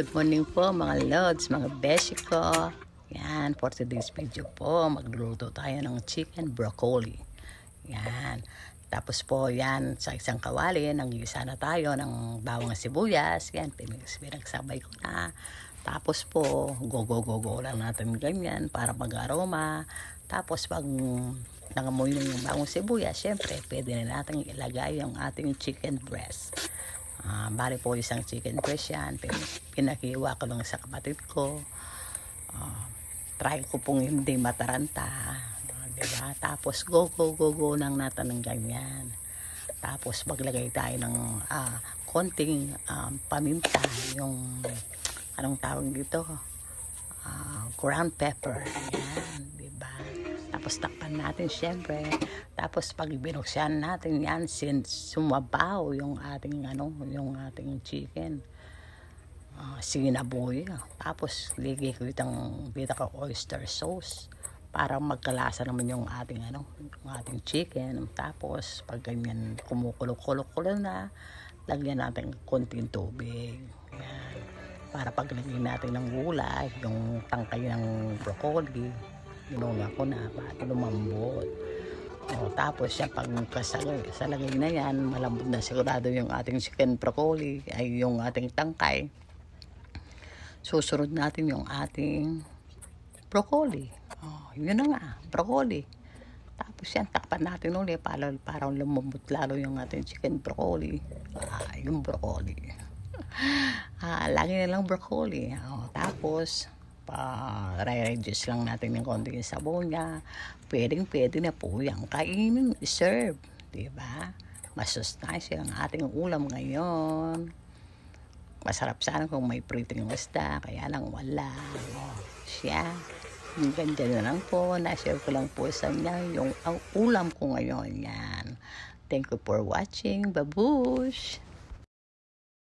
Good morning po mga lods, mga beshi ko. Yan, for today's video po, magluluto tayo ng chicken broccoli. Yan. Tapos po yan, sa isang kawali, nag-iisa na tayo ng bawang sibuyas. Yan, pinagsabay ko na. Tapos po, go lang natin ganyan para mag-aroma. Tapos pag nangamoy na yung bawang sibuyas, syempre, pwede na natin ilagay yung ating chicken breast. Bali po isang chicken breast yan. Pinakiwa ko lang sa kapatid ko. Try ko pong hindi mataranta. Diba? Tapos go nang natin ng ganyan. Tapos maglagay tayo ng konting paminta. Yung anong tawag dito? Ground pepper. Yan. Diba? Tapos takpan natin syempre. Tapos pag binuksan natin yan, sumabaw yung ating yung ating chicken. Sinaboy. Tapos ligay ko itang bita ko oyster sauce para magkalasa naman yung ating yung ating chicken. Tapos pag ganyan kumukulo-kulo na, lagyan natin konting tubig. Yan. Para paglagyan natin ng gulay, yung tangkay ng broccoli, ginula ko na para lumambot. Tapos siya pag salagay na yan, malambot na sigurado yung ating chicken broccoli, ay yung ating tangkay. Susunod natin yung ating broccoli. Yun na nga, broccoli. Tapos yan, takpan natin ulit para lumambot lalo yung ating chicken broccoli. Yung broccoli. Lagi na lang broccoli. Tapos re-reduce lang natin ng konti yung sabon niya. Pwede na po yung kainin, serve. Diba? Masustansya ang ating ulam ngayon. Masarap sana kung may priting isda, kaya lang wala. Siya. Yung ganda na lang po. Na-share ko lang po sa inyo yung ulam ko ngayon. Yan. Thank you for watching. Babush!